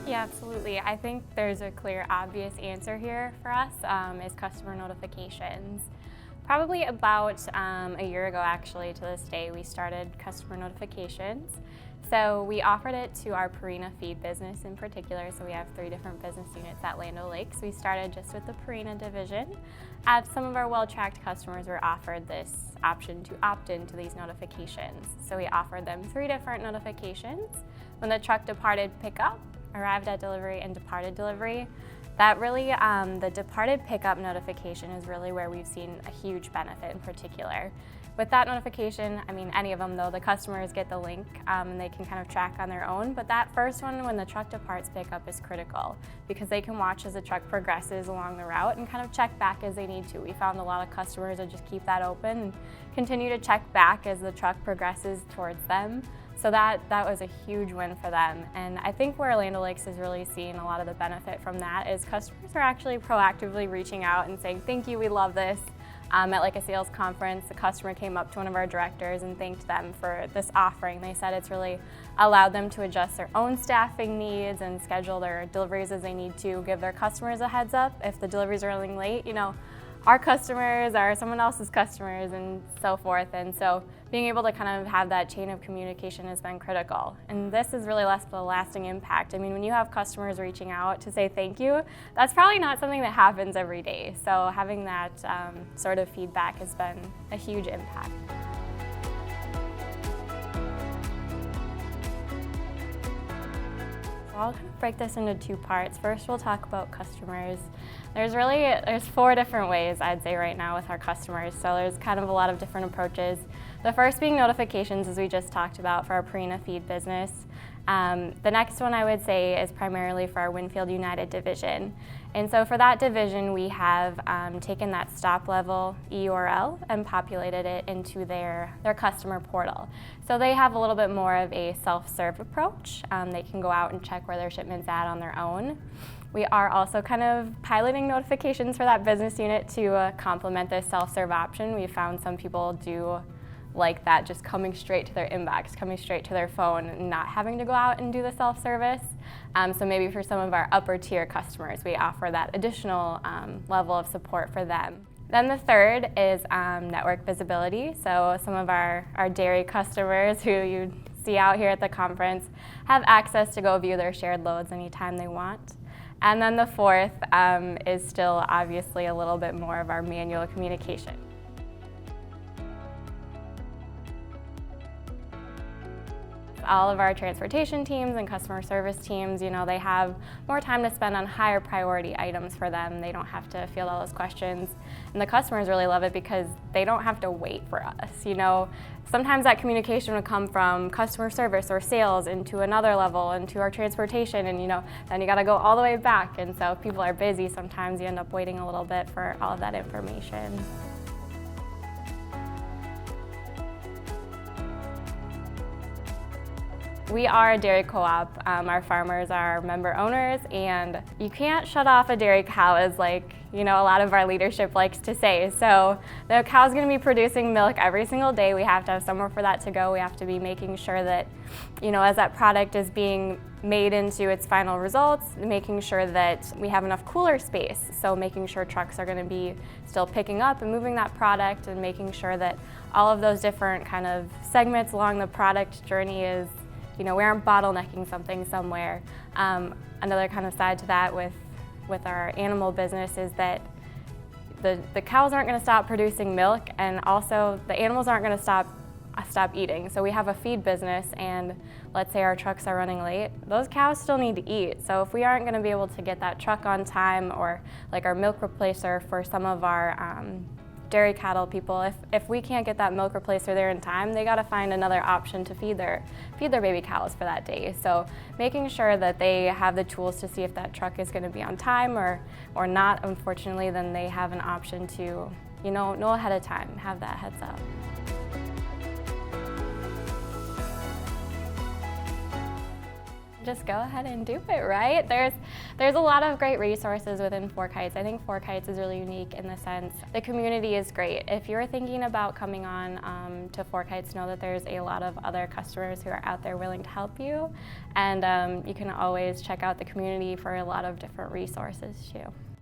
Yeah, absolutely. I think there's a clear, obvious answer here for us, is customer notifications. Probably about a year ago, actually, to this day, we started customer notifications. So we offered it to our Purina feed business in particular. So we have 3 different business units at Land O'Lakes. We started just with the Purina division. Some of our well-tracked customers were offered this option to opt into these notifications. So we offered them 3 different notifications: when the truck departed pickup, arrived at delivery, and departed delivery. That really, the departed pickup notification is really where we've seen a huge benefit in particular. With that notification, I mean, any of them though, the customers get the link and they can kind of track on their own. But that first one, when the truck departs pickup, is critical because they can watch as the truck progresses along the route and kind of check back as they need to. We found a lot of customers that just keep that open and continue to check back as the truck progresses towards them. So that was a huge win for them. And I think where Land O'Lakes is really seeing a lot of the benefit from that is customers are actually proactively reaching out and saying, thank you, we love this. At like a sales conference, the customer came up to one of our directors and thanked them for this offering. They said it's really allowed them to adjust their own staffing needs and schedule their deliveries as they need to, give their customers a heads up if the deliveries are running late. You know, our customers are someone else's customers and so forth. And so being able to kind of have that chain of communication has been critical. And this has really left a lasting impact. I mean, when you have customers reaching out to say thank you, that's probably not something that happens every day. So having that sort of feedback has been a huge impact. I'll kind of break this into 2 parts. First, we'll talk about customers. There's 4 different ways, I'd say, right now with our customers. So there's kind of a lot of different approaches. The first being notifications, as we just talked about, for our Purina feed business. The next one I would say is primarily for our Winfield United division. And so for that division, we have taken that stop level URL and populated it into their customer portal. So they have a little bit more of a self-serve approach. They can go out and check where their shipment's at on their own. We are also kind of piloting notifications for that business unit to complement this self-serve option. We found some people do like that, just coming straight to their inbox, coming straight to their phone, and not having to go out and do the self-service. So maybe for some of our upper tier customers, we offer that additional level of support for them. Then the third is network visibility. So some of our dairy customers who you see out here at the conference have access to go view their shared loads anytime they want. And then the fourth is still obviously a little bit more of our manual communication. All of our transportation teams and customer service teams, you know, they have more time to spend on higher priority items for them. They don't have to field all those questions. And the customers really love it because they don't have to wait for us. You know, sometimes that communication would come from customer service or sales into another level, into our transportation, and you know, then you gotta go all the way back. And so if people are busy, sometimes you end up waiting a little bit for all of that information. We are a dairy co-op. Our farmers are member owners, and you can't shut off a dairy cow, as like, you know, a lot of our leadership likes to say. So the cow's gonna be producing milk every single day. We have to have somewhere for that to go. We have to be making sure that, you know, as that product is being made into its final results, making sure that we have enough cooler space. So making sure trucks are gonna be still picking up and moving that product, and making sure that all of those different kind of segments along the product journey is, you know, we aren't bottlenecking something somewhere. Another kind of side to that with our animal business is that the cows aren't going to stop producing milk, and also the animals aren't going to stop eating. So we have a feed business, and let's say our trucks are running late, those cows still need to eat. So if we aren't going to be able to get that truck on time, or like our milk replacer for some of our dairy cattle people, if we can't get that milk replacer there in time, they got to find another option to feed their baby cows for that day. So making sure that they have the tools to see if that truck is going to be on time or not, unfortunately, then they have an option to, you know ahead of time, have that heads up. just go ahead and do it, right? There's a lot of great resources within FourKites. I think FourKites is really unique in the sense the community is great. If you're thinking about coming on to FourKites, know that there's a lot of other customers who are out there willing to help you, and you can always check out the community for a lot of different resources too.